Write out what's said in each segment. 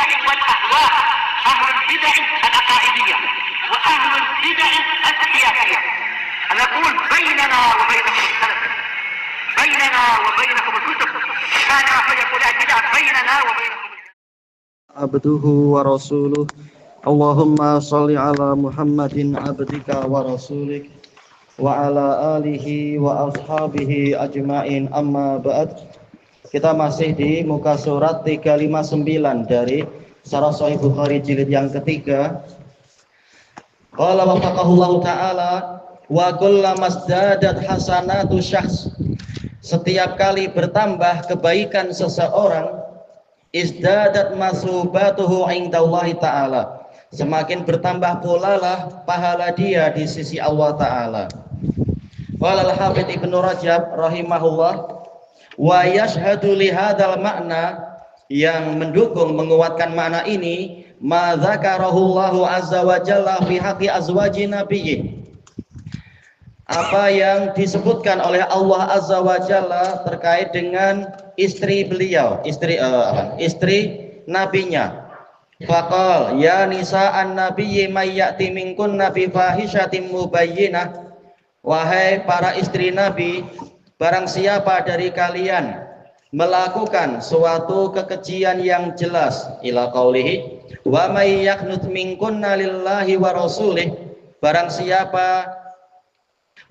البدع والأهواء، أهل البدع العقائدية وأهل البدع السياسية. نقول بيننا وبينكم السلف، بيننا وبينكم الكتب، كان فيقول البدع بيننا وبينكم عبده ورسوله. اللهم صل على محمد عبدك ورسولك وعلى alihi wa ashabihi ajma'in, amma ba'd. Kita masih di muka surat 359 dari Syarah Sahih Bukhari jilid yang ketiga. Qala wafaqahullahu ta'ala wa kullama mazdadat hasanatu syakhs. Setiap kali bertambah kebaikan seseorang, izdadat masubatuhu indallahi ta'ala, semakin bertambah pula lah pahala dia di sisi Allah Ta'ala. Qala al-Hafidz Ibnu Rajab rahimahullah, wa yashhadu li hadzal makna, yang mendukung menguatkan makna ini, ma dzakarahullahu azza wa jalla fi haqqi azwaji nabiyyi, apa yang disebutkan oleh Allah azza wa jalla terkait dengan istri beliau, istri nabinya. Faqal ya nisa'an nabiyyi may ya'ti minkunna bi fahishatin mubayyinah, wahai para istri nabi, barang siapa dari kalian melakukan suatu kekejian yang jelas, ila qaulihi wa may yaqnut minkunna lillahi wa rasulih, barang siapa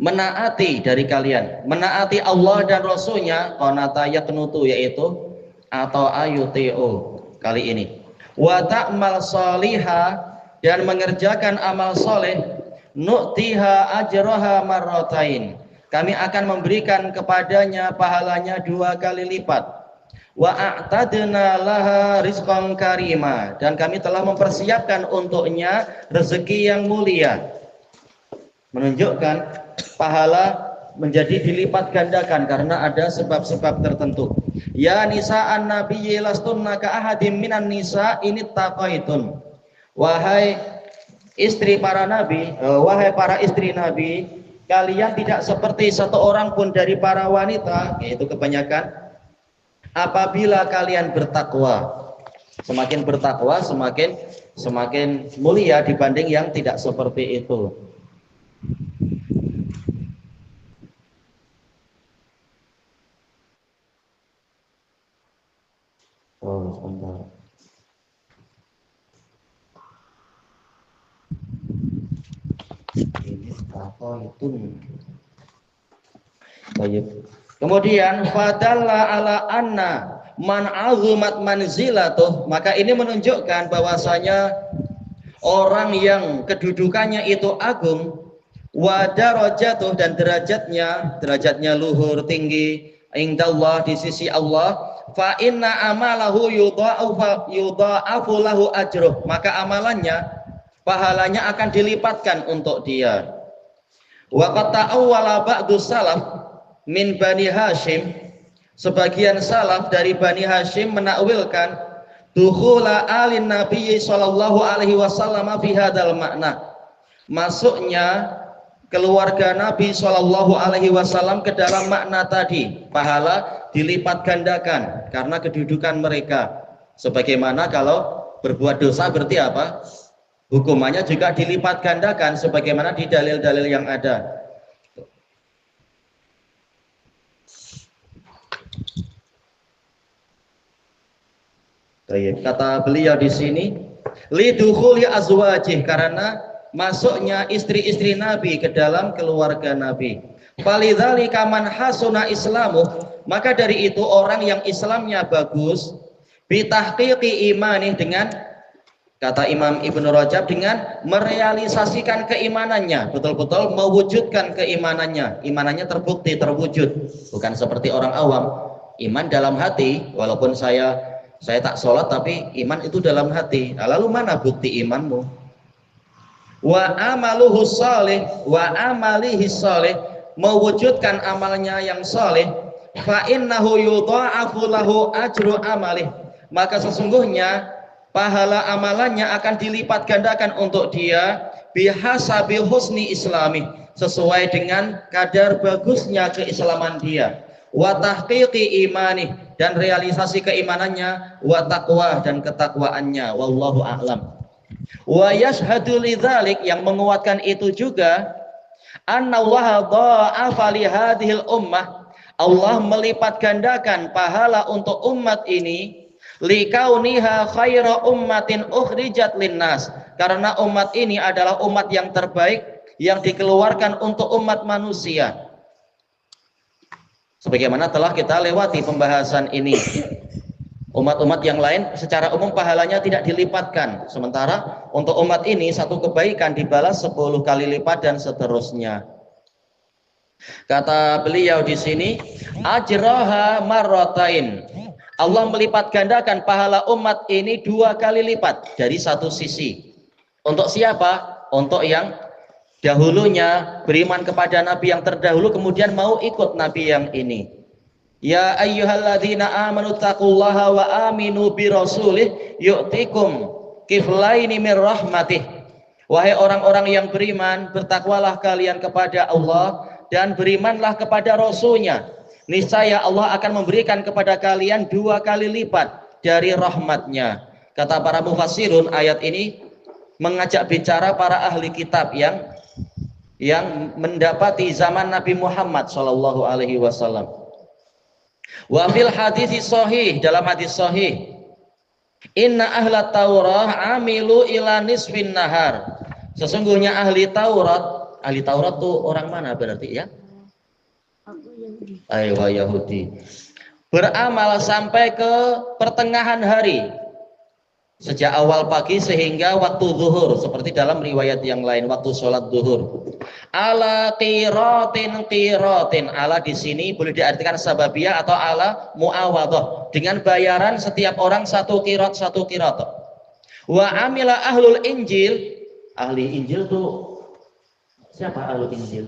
menaati dari kalian, menaati Allah dan Rasulnya, qanata yaqnutu, yaitu atau ayuti'u kali ini, wa ta'mal salihah, dan mengerjakan amal soleh, nu'tiha ajraha marratain, kami akan memberikan kepadanya pahalanya 2 kali lipat, wa a'tadna laha rizqan karima, dan kami telah mempersiapkan untuknya rezeki yang mulia. Menunjukkan pahala menjadi dilipat gandakan karena ada sebab-sebab tertentu. Ya nisa'an nabiyyi lastunna ka ahadim minan nisa ini taqaitun, wahai istri para nabi, wahai para istri nabi, kalian tidak seperti satu orang pun dari para wanita, yaitu kebanyakan, apabila kalian bertakwa. Semakin bertakwa semakin mulia dibanding yang tidak seperti itu. Sebentar. Ini apa itu? Baik. Kemudian fadalla ala anna man azumat manzilatuh, maka ini menunjukkan bahwasanya orang yang kedudukannya itu agung, wa darajatuh, dan derajatnya luhur tinggi, indallah, di sisi Allah, fa inna amalahu yudha'afu lahu ajruh, maka amalannya, pahalanya akan dilipatkan untuk dia. Wa qad ta'awwala ba'du salaf min Bani Hashim, sebagian salaf dari Bani Hashim menakwilkan dukhula alin Nabi sallallahu alaihi wasallam fi hadzal makna, masuknya keluarga Nabi sallallahu alaihi wasallam ke dalam makna tadi, pahala dilipat gandakan karena kedudukan mereka. Sebagaimana kalau berbuat dosa berarti apa? Hukumannya juga dilipat gandakan sebagaimana di dalil-dalil yang ada. Kata beliau di sini, lidukhuli azwajih, karena masuknya istri-istri Nabi ke dalam keluarga Nabi. Falidzalika man hasuna islamu, maka dari itu orang yang Islamnya bagus, bitahqiqi imani, dengan kata Imam Ibnu Rajab, dengan merealisasikan keimanannya, betul-betul mewujudkan keimanannya, imanannya terbukti, terwujud, bukan seperti orang awam, iman dalam hati, walaupun saya tak sholat tapi iman itu dalam hati. Nah, lalu mana bukti imanmu? Wa amaluhu sholih, wa amalihi sholih, mewujudkan amalnya yang sholih, fa innahu yudha'afu lahu ajru amalih, maka sesungguhnya pahala amalannya akan dilipat gandakan untuk dia, bihasabi husni islami, sesuai dengan kadar bagusnya keislaman dia, wa tahqiqi imani, dan realisasi keimanannya, wa taqwa dan ketakwaannya, wallahu a'lam. Wa yashhadu lidzalik, yang menguatkan itu juga, annallaha dha'afa li hadhil ummah, Allah melipat gandakan pahala untuk umat ini, likauniha khaira ummatin ukhrijat linnas, karena umat ini adalah umat yang terbaik yang dikeluarkan untuk umat manusia. Sebagaimana telah kita lewati pembahasan ini, umat-umat yang lain secara umum pahalanya tidak dilipatkan, sementara untuk umat ini satu kebaikan dibalas 10 kali lipat dan seterusnya. Kata beliau di sini, ajraha marratain, Allah melipat gandakan pahala umat ini 2 kali lipat dari satu sisi. Untuk siapa? Untuk yang dahulunya beriman kepada Nabi yang terdahulu kemudian mau ikut Nabi yang ini. Ya ayyuhalladzina amanu taqullaha wa aminu bi rasulih yu'tikum kiflaini min rahmatih. Wahai orang-orang yang beriman, bertakwalah kalian kepada Allah dan berimanlah kepada Rasulnya. Niscaya Allah akan memberikan kepada kalian 2 kali lipat dari rahmatnya. Kata para mufassirun, ayat ini mengajak bicara para ahli kitab yang mendapati zaman Nabi Muhammad Shallallahu Alaihi Wasallam. Wa fil hadits sahih, dalam hadis sahih, inna ahlat Taurah amilu ila nisfin nahar. Sesungguhnya ahli Taurat tuh orang mana berarti ya? Aywa Yahudi. Beramal sampai ke pertengahan hari, sejak awal pagi sehingga waktu zuhur, seperti dalam riwayat yang lain waktu sholat zuhur. Ala qiratin, ala di sini boleh diartikan sababiyah atau ala muawadhah, dengan bayaran setiap orang 1 qirat. Wa amila ahlul injil, ahli Injil tuh siapa ahlul Injil?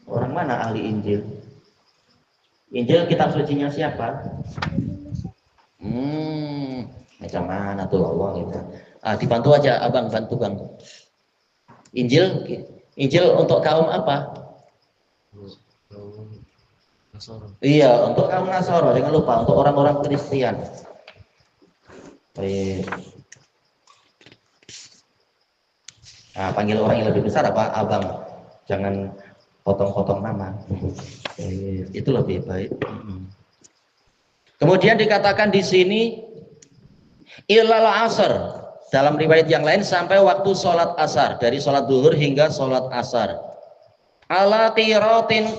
Orang mana ahli Injil? Injil kitab sucinya siapa? Macam mana tuh Allah gitu. Dibantu aja abang, bantu bang. Injil untuk kaum apa? Nasoro. Iya, untuk kaum Nasoro. Jangan lupa untuk orang-orang Kristen. Baik. Panggil orang yang lebih besar apa? Abang. Jangan potong-potong nama. Itu lebih baik. Kemudian dikatakan di sini ilal asar, dalam riwayat yang lain sampai waktu sholat asar, dari sholat duhur hingga sholat asar. Ala qiratin,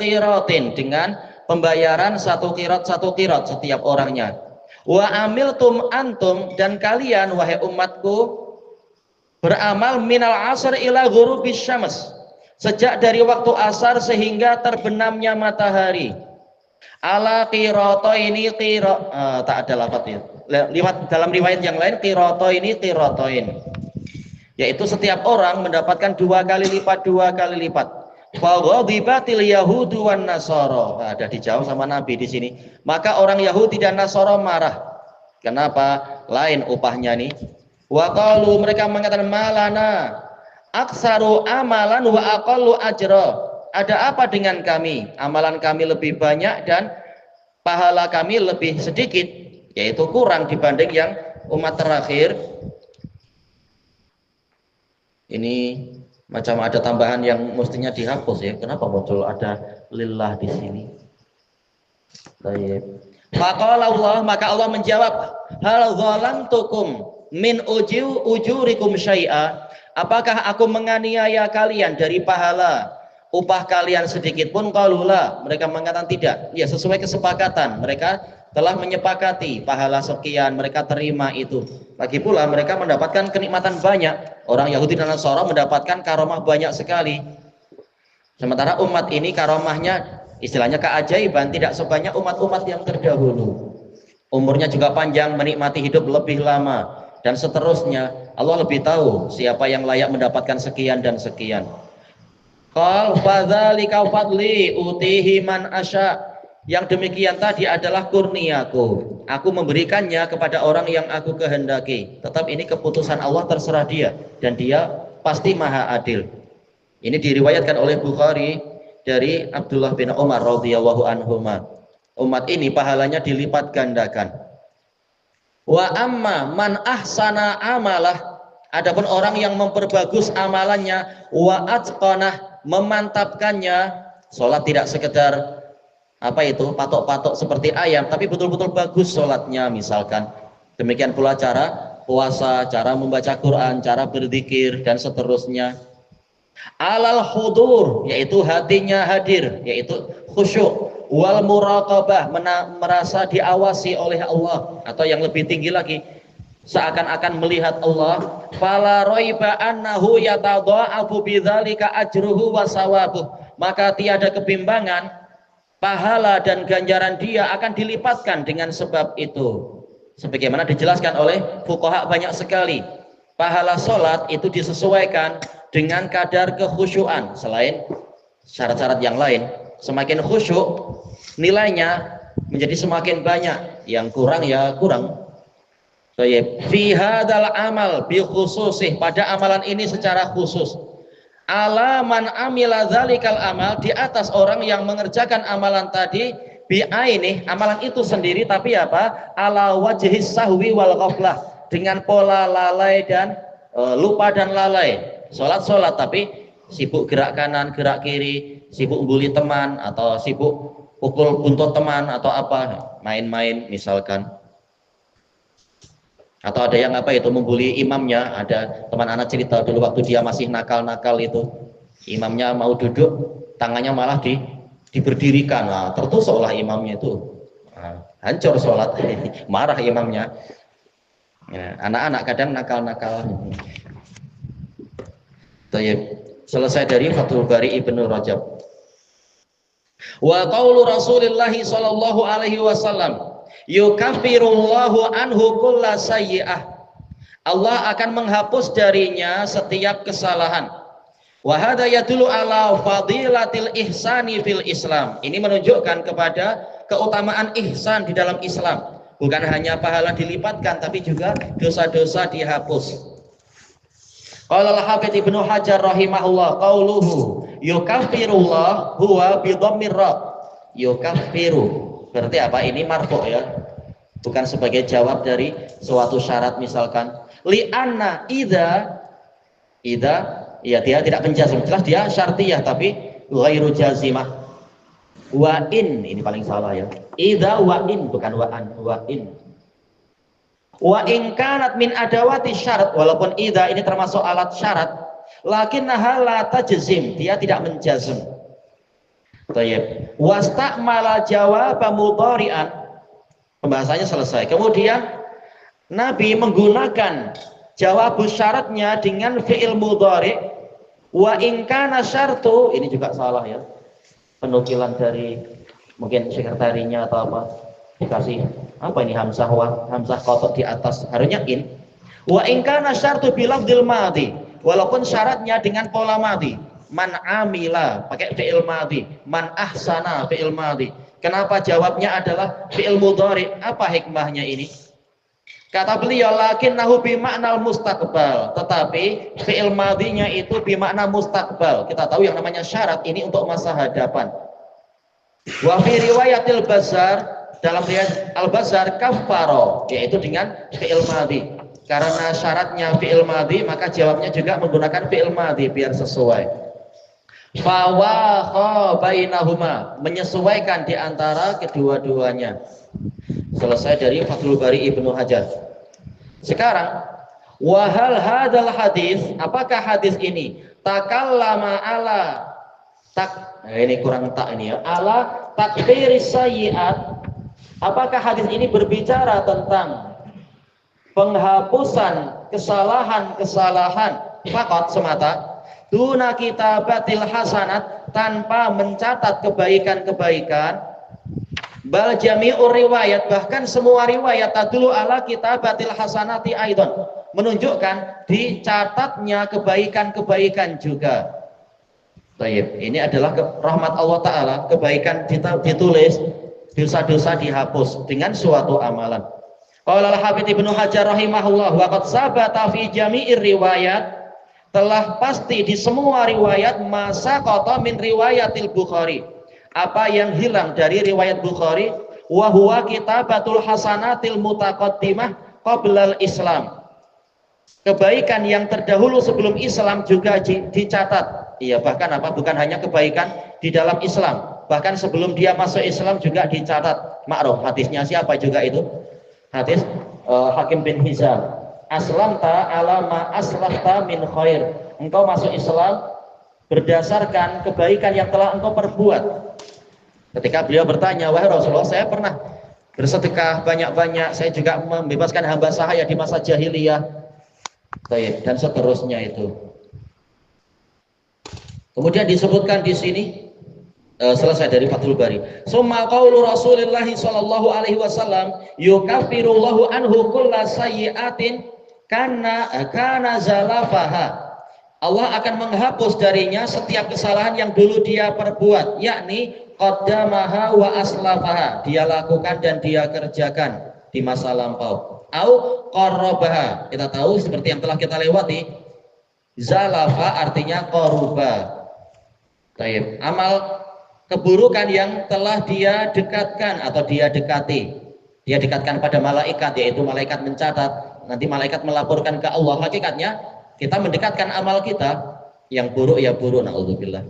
dengan pembayaran 1 qirat setiap orangnya. Wa amiltum antum, dan kalian wahai umatku beramal minal asar ila ghurubis syams, sejak dari waktu asar sehingga terbenamnya matahari. Ala qirato ini tak ada lafadznya. Lihat dalam riwayat yang lain qiratoin, yaitu setiap orang mendapatkan 2 kali lipat. Fa ghadibatil yahudu wan nasara. Ada dijawab sama Nabi di sini. Maka orang Yahudi dan Nasara marah. Kenapa? Lain upahnya nih. Wa qalu, mereka mengatakan malana aksaru amalan wa aqallu ajra. Ada apa dengan kami? Amalan kami lebih banyak dan pahala kami lebih sedikit, yaitu kurang dibanding yang umat terakhir. Ini macam ada tambahan yang mestinya dihapus ya. Kenapa muncul ada lillah di sini? Baik. Faqala Allah, maka Allah menjawab, hal zalamtukum min ujurikum syai'a. Apakah aku menganiaya kalian dari pahala upah kalian sedikit pun? Qalula, mereka mengatakan tidak. Ya, sesuai kesepakatan, mereka telah menyepakati pahala sekian, mereka terima itu. Lagi pula mereka mendapatkan kenikmatan banyak. Orang Yahudi dan Nasara mendapatkan karomah banyak sekali. Sementara umat ini karomahnya istilahnya keajaiban tidak sebanyak umat-umat yang terdahulu. Umurnya juga panjang, menikmati hidup lebih lama dan seterusnya. Allah lebih tahu siapa yang layak mendapatkan sekian dan sekian. Qal fadzalika fadli utihi man asya. Yang demikian tadi adalah kurniaku. Aku memberikannya kepada orang yang aku kehendaki. Tetap ini keputusan Allah, terserah dia, dan dia pasti maha adil. Ini diriwayatkan oleh Bukhari dari Abdullah bin Umar radhiyallahu anhuma. umat ini pahalanya dilipat gandakan. Wa amma man ahsana amalah, adapun orang yang memperbagus amalannya, wa atqanah, memantapkannya, sholat tidak sekedar patok-patok seperti ayam, tapi betul-betul bagus sholatnya misalkan. Demikian pula cara puasa, cara membaca Quran, cara berzikir dan seterusnya. Alal hudur, yaitu hatinya hadir, yaitu khusyuk. Wal muraqabah, merasa diawasi oleh Allah, atau yang lebih tinggi lagi, seakan-akan melihat Allah. Fala raiba annahu yatadha'afu bidzalika ajruhu wa sawabuh, maka tiada kebimbangan pahala dan ganjaran dia akan dilipatkan dengan sebab itu. Sebagaimana dijelaskan oleh fuqaha banyak sekali, pahala sholat itu disesuaikan dengan kadar kekhusyuan. Selain syarat-syarat yang lain, semakin khusyuk nilainya menjadi semakin banyak, yang kurang ya kurang. Fi hadzal amal bi khususih, pada amalan ini secara khusus. Ala man amila dzalikal amal, di atas orang yang mengerjakan amalan tadi, bi aini, amalan itu sendiri, tapi apa? Ala wajhis sahwi wal ghaflah, dengan pola lalai dan lupa dan lalai. Sholat tapi sibuk gerak kanan, gerak kiri, sibuk bully teman, atau sibuk pukul buntut teman, atau apa, main-main misalkan. Atau ada yang membuli imamnya. Ada teman anak cerita dulu waktu dia masih nakal-nakal itu, imamnya mau duduk, tangannya malah diberdirikan. Nah, tertusuklah imamnya itu. Nah, hancur sholat. Marah imamnya. Ya, anak-anak kadang nakal-nakal. Selesai dari Fathul Bari Ibnu Rajab. Wa qaulu Rasulillah sallallahu alaihi wasallam, yukaffirullahu anhu kulla sayyi'ah, Allah akan menghapus darinya setiap kesalahan. Wa hadza yadullu ala fadilatil ihsani fil Islam, ini menunjukkan kepada keutamaan ihsan di dalam Islam. Bukan hanya pahala dilipatkan, tapi juga dosa-dosa dihapus. Qala al-Hafidz Ibnu Hajar rahimahullah, qauluhu yukaffirullah huwa bi dhammir ra, yukaffiru berarti apa? Ini marfu ya, bukan sebagai jawab dari suatu syarat. Misalkan li'anna idza ya dia tidak menjazm, jelas dia syartiyah tapi ghairu jazimah. Wa in, ini paling salah ya, idza wa in, bukan wa an, wa in. Wa in kanat min adawati syarat, walaupun idza ini termasuk alat syarat, lakinnaha la tajzim, dia tidak menjazm. Tayyib. Wastakmala jawaba mudhari'an, pembahasannya selesai. Kemudian Nabi menggunakan jawab syaratnya dengan fi'il mudhari'. Wa in kana syartu, ini juga salah ya, penukilan dari mungkin sekretarinya atau apa, dikasih apa ini hamzah kotok di atas, harusnya in. Wa in kana syartu bilafdil madhi, walaupun syaratnya dengan pola madhi. Man amila pakai fi'il madhi, man ahsana fi'il madhi. Kenapa jawabnya adalah fi'il mudhari? Apa hikmahnya ini? Kata beliau, lakinnahu bi ma'nal mustaqbal, tetapi fi'il madhinya itu bi makna mustaqbal. Kita tahu yang namanya syarat ini untuk masa hadapan. Wa fi riwayatil Bazzar, dalam riwayat Al-Bazzar, kaffaro, yaitu dengan fi'il madhi. Karena syaratnya fi'il madhi, maka jawabnya juga menggunakan fi'il madhi biar sesuai. Fawaha bainahuma, menyesuaikan di antara kedua-duanya. Selesai dari Fathul Bari Ibnu Hajar. Sekarang, wahal hadal hadis, apakah hadis ini takallama ala ini kurang tak ini ya, ala takfiris sayyi'at, apakah hadis ini berbicara tentang penghapusan kesalahan-kesalahan faqat semata, duna kitabatil hasanat, tanpa mencatat kebaikan-kebaikan, bal jami'ur riwayat, bahkan semua riwayat tadulu ala kitabatil hasanati aidon, menunjukkan dicatatnya kebaikan-kebaikan juga. Baik, ini adalah rahmat Allah Ta'ala, kebaikan ditulis, dosa-dosa dihapus dengan suatu amalan. Qala al-Hafidz Ibnu Hajar rahimahullah, wa qad sabata fi jami'ir riwayat, telah pasti di semua riwayat, masa qata min riwayatil Bukhari, apa yang hilang dari riwayat Bukhari, wa huwa kitabatul hasanatil mutaqaddimah qablal Islam. Kebaikan yang terdahulu sebelum Islam juga dicatat. Iya, bahkan apa? Bukan hanya kebaikan di dalam Islam, bahkan sebelum dia masuk Islam juga dicatat. Ma'ruf, hadisnya siapa juga itu? Hadis Hakim bin Hizam. Aslamta ala ma aslafta min khair. Engkau masuk Islam berdasarkan kebaikan yang telah engkau perbuat. Ketika beliau bertanya, wahai Rasulullah, saya pernah bersedekah banyak-banyak, saya juga membebaskan hamba sahaya di masa jahiliyah, dan seterusnya itu. Kemudian disebutkan di sini, selesai dari Fathul Bari. Summa qaulu Rasulillah sallallahu alaihi wasallam yukaffirullahu anhu kulla sayyi'atin kana zalafaha. Allah akan menghapus darinya setiap kesalahan yang dulu dia perbuat, yakni qaddamaha wa aslafaha, dia lakukan dan dia kerjakan di masa lampau. Au qarrabaha, kita tahu seperti yang telah kita lewati, zalafa artinya qaruba. Baik, amal keburukan yang telah dia dekatkan atau dia dekati, dia dekatkan pada malaikat, yaitu malaikat mencatat, nanti malaikat melaporkan ke Allah. Hakikatnya kita mendekatkan amal kita, yang buruk ya buruk, naudzubillah.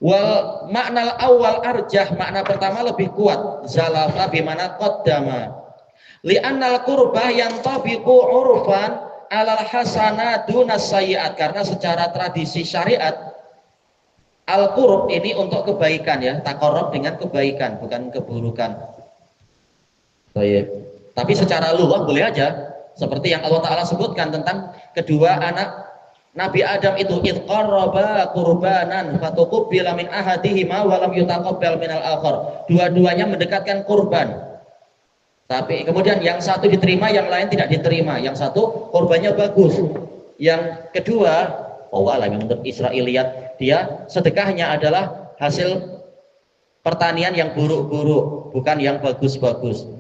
Wal makna awal arjah, makna pertama lebih kuat, zalafa bimana qaddama. Li'annal qurbah yang tabiqu urfan alal hasanah dunas sayyi'at, karena secara tradisi syariat al-qurb ini untuk kebaikan ya, taqarrub dengan kebaikan, bukan keburukan. Baik. Tapi secara luas boleh aja, seperti yang Allah Ta'ala sebutkan tentang kedua anak Nabi Adam itu, id qarraba qurbanan fatuqbila min ahadihima wa lam yutaqabbal minal akhar. Dua-duanya mendekatkan kurban, tapi kemudian yang satu diterima, yang lain tidak diterima. Yang satu kurbannya bagus, yang kedua yang menurut Israiliyat, dia sedekahnya adalah hasil pertanian yang buruk-buruk, bukan yang bagus-bagus.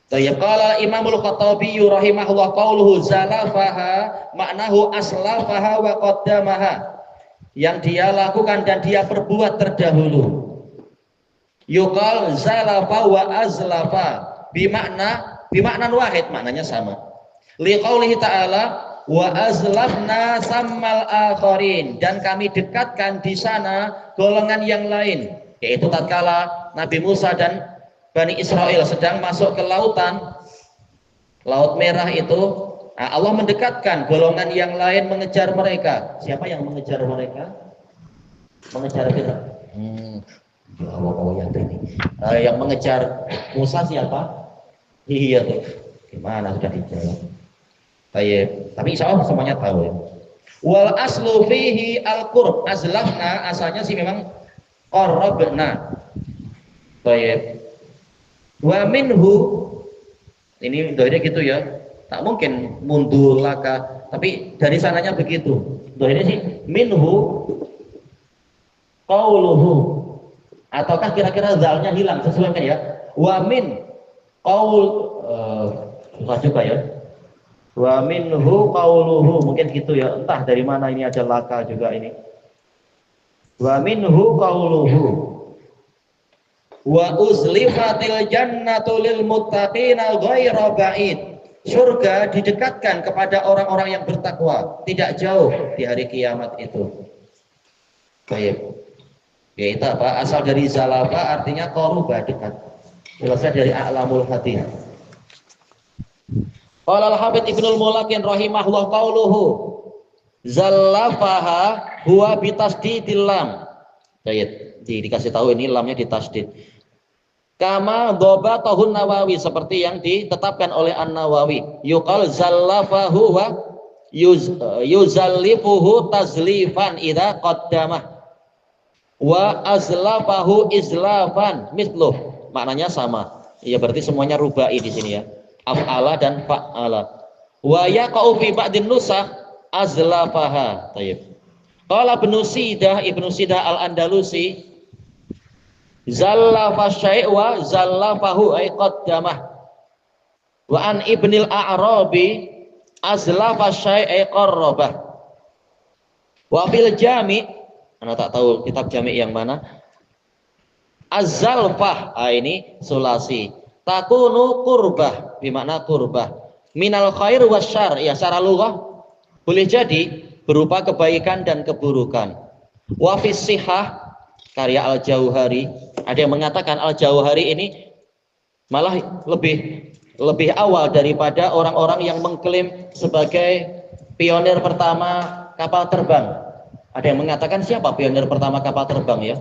Qala Imamul Khattabi rahimahullah qauluhu zalafaha maknahu aslafaha wa qaddamaha, yang dia lakukan dan dia perbuat terdahulu. Yuqal zalafa wa azlafa bimakna wahid, maknanya sama. Liqaulihi ta'ala wa azlafna sammal akharin, dan kami dekatkan di sana golongan yang lain, yaitu tatkala Nabi Musa dan Bani Israel sedang masuk ke lautan, Laut Merah itu, Allah mendekatkan golongan yang lain mengejar mereka. Siapa yang mengejar mereka? Mengejar kita. Yang mengejar Musa siapa? Iya tuh. Gimana sudah dijawab? Tapi insya Allah semuanya tahu ya. Wal aslu fihi al-qurb, azlafna asalnya sih memang qarrabna. Baik. Wa minhu, ini doanya gitu ya, tak mungkin mundur laka, tapi dari sananya begitu. Doanya sih minhu qauluhu, ataukah kira-kira zalnya hilang, sesuaikan ya. Wa min qaul, susah juga ya. Wa minhu qauluhu, mungkin gitu ya, entah dari mana ini ada laka juga ini. Wa minhu qauluhu wa uzlifatil jannatu lil muttaqina ghairu ba'id. Surga didekatkan kepada orang-orang yang bertakwa, tidak jauh di hari kiamat itu. Baik. Yaitu apa? Asal dari zalafa artinya qaruba, dekat. Selesai dari a'lamul hadis. Qala al-Habib Ibnul Mulakin rahimahullah qauluhu zallafaha huwa bitasdidil lam. Baik, dikasih tahu ini lamnya ditasdid. Kama dhabatahun Nawawi, seperti yang ditetapkan oleh An-Nawawi. Yuqal zallafahu wa yuzallifuhu tazlifan idza qaddamah wa azlafahu izlafan mithluh. Maknanya sama. Ya berarti semuanya rubai di sini ya. Af'ala dan fa'ala. Wa yaqa'u fi ba'din nusakh azlafaha. Tayyib. Qala Ibnu Sidah Al-Andalusi zallafa syai' wa zallafahu ay qaddamah. Wa an Ibnil A'rabi azlafa syai' ay qarrabah. Wa fil Jami', ana tak tahu kitab Jami' yang mana. Az-zalfah, ini sulasi. Takunu kurbah, bermakna kurbah. Minal khair wasyar, ya secara lughah boleh jadi berupa kebaikan dan keburukan. Wa fis sihah, karya Al-Jauhari, ada yang mengatakan Al-Jauhari ini malah lebih awal daripada orang-orang yang mengklaim sebagai pionir pertama kapal terbang. Ada yang mengatakan siapa pionir pertama kapal terbang ya?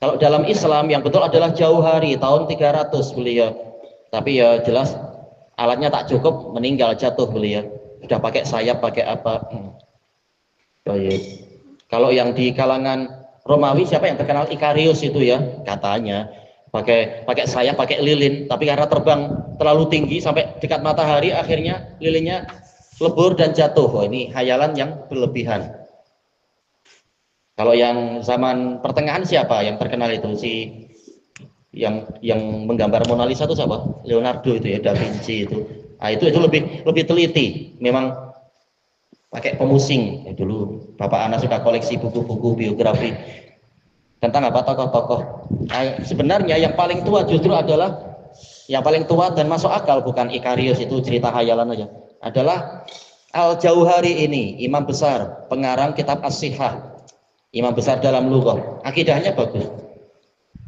Kalau dalam Islam yang betul adalah Jauhari, tahun 300 beliau. Tapi ya jelas alatnya tak cukup, meninggal, jatuh beliau. Sudah pakai sayap, pakai apa? Kalau yang di kalangan Romawi siapa yang terkenal? Ikarius itu ya, katanya pakai sayap, pakai lilin, tapi karena terbang terlalu tinggi sampai dekat matahari, akhirnya lilinnya lebur dan jatuh. Oh, ini khayalan yang berlebihan. Kalau yang zaman pertengahan siapa yang terkenal itu? Yang menggambar Mona Lisa itu siapa? Leonardo itu ya, Da Vinci itu. Nah, itu lebih teliti. Memang pakai pemusing. Ya, dulu Bapak Ana suka koleksi buku-buku biografi tentang apa tokoh-tokoh. Nah, sebenarnya yang paling tua justru adalah yang paling tua dan masuk akal, bukan Ikarius, itu cerita khayalan aja. Adalah Al-Jauhari ini, imam besar, pengarang kitab As-Sihah. Imam besar dalam lughah, akidahnya bagus.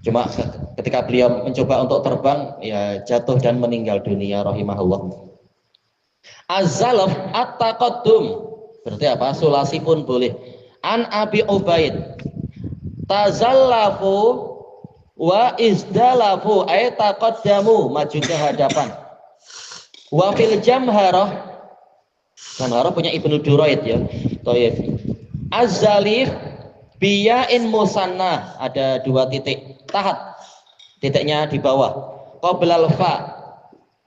Cuma ketika beliau mencoba untuk terbang, ya jatuh dan meninggal dunia rahimahullah. Az-zalaf at-taqaddum, berarti apa? Sulasi pun boleh. An Abi Ubaid, tazallafu wa izdalafu ay taqaddamu, maju ke hadapan. Wa fil jamharah, jamharah punya Ibnu Duraid ya. Thayyib. Az-zalif biyain musanna, ada 2 titik, tahat, titiknya di bawah, qoblal fa,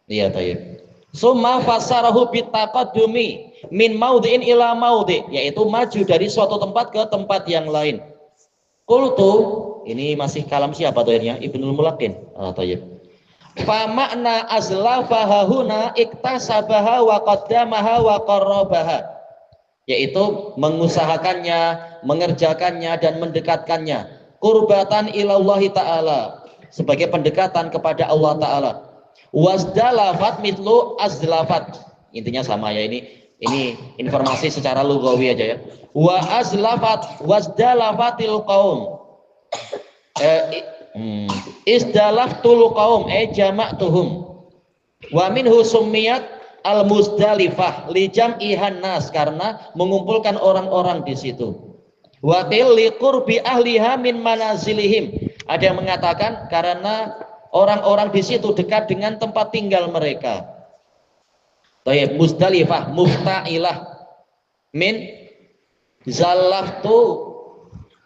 iya tayyib. Summa fasarahu bitaqaddumi min maudhi'in ila maudhi', yaitu maju dari suatu tempat ke tempat yang lain. Qultu, ini masih kalam siapa tohirnya? Ibnul Mulakin. Tayyib. Fa makna azlafaha huna iktasabaha wa qaddamaha wa qarrabaha, yaitu mengusahakannya, mengerjakannya dan mendekatkannya, qurbatan ilallahi ta'ala, sebagai pendekatan kepada Allah ta'ala. Wasdalafat mitlu azlafat, intinya sama ya, ini informasi secara lughawi aja ya. Wa azlafat wasdalafatil qaum, isdalaftul qaum jama'tuhum, wa minhu summiyat Al-Muzdalifah li jam'ihan nas, karena mengumpulkan orang-orang di situ. Wa qil li qurbi ahliha min manazilihim, ada yang mengatakan karena orang-orang di situ dekat dengan tempat tinggal mereka. Baik, Muzdalifah mufta'ilah min zalaftu,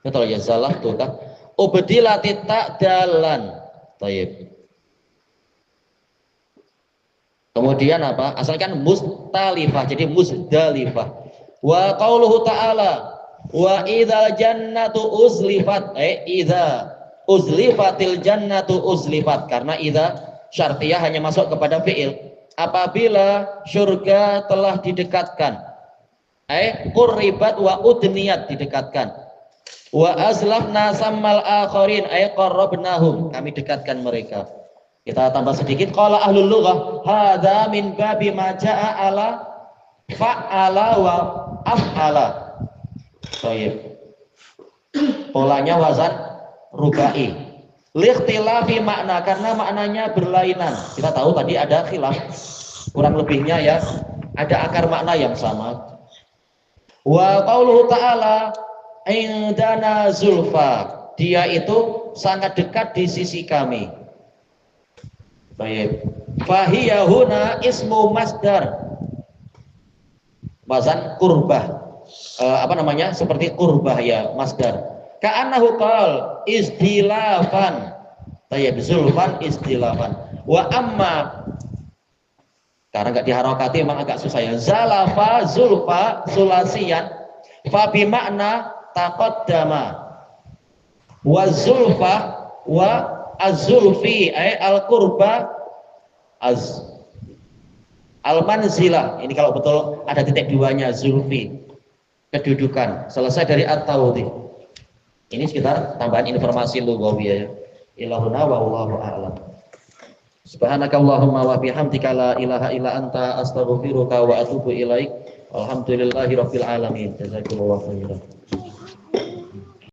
betul ya, zalaftu kan, ubdilatit ta'dalan. Baik. Kemudian apa? Asalkan mustalifah, jadi Muzdalifah. Wa qauluhu ta'ala wa idzal jannatu uzlifat, idza uzlifatil jannatu uzlifat, karena idza syartiyah hanya masuk kepada fi'il. Apabila surga telah didekatkan, qurribat wa udniyat, didekatkan. Wa azlafna sammal akharin, qarrabnahum, kami dekatkan mereka. Kita tambah sedikit, qala ahlul lughah hadza min babi ma jaa ala fa'ala wa af'ala. Baik. Polanya wazan rubai. Likhtilafi makna, karena maknanya berlainan. Kita tahu tadi ada khilaf, kurang lebihnya ya ada akar makna yang sama. Wa qauluhu ta'ala indana zulfa, dia itu sangat dekat di sisi kami. Baik. Fahiya huna ismu masdar, wazan kurbah, seperti kurbah ya, masdar. Ka'annahu qal istilafan, tayyib, zulfan istilafan. Wa amma, karena enggak diharokati memang agak susah ya, zalafa zulfa sulasiyan, fa bi makna taqaddama, wa zulfa wa az-zulfi al-qurba al-manzilah. Ini kalau betul ada titik duanya, zulfi, kedudukan. Selesai dari at-tawdih. Ini sekitar tambahan informasi lughawiyah ya. Ilahuna wa wallahu a'lam. Subhanakallahumma wa bihamdika la ilaha illa anta astaghfiruka wa atubu ilaik. Alhamdulillahirabbil alamin. Jazakumullahu khairan.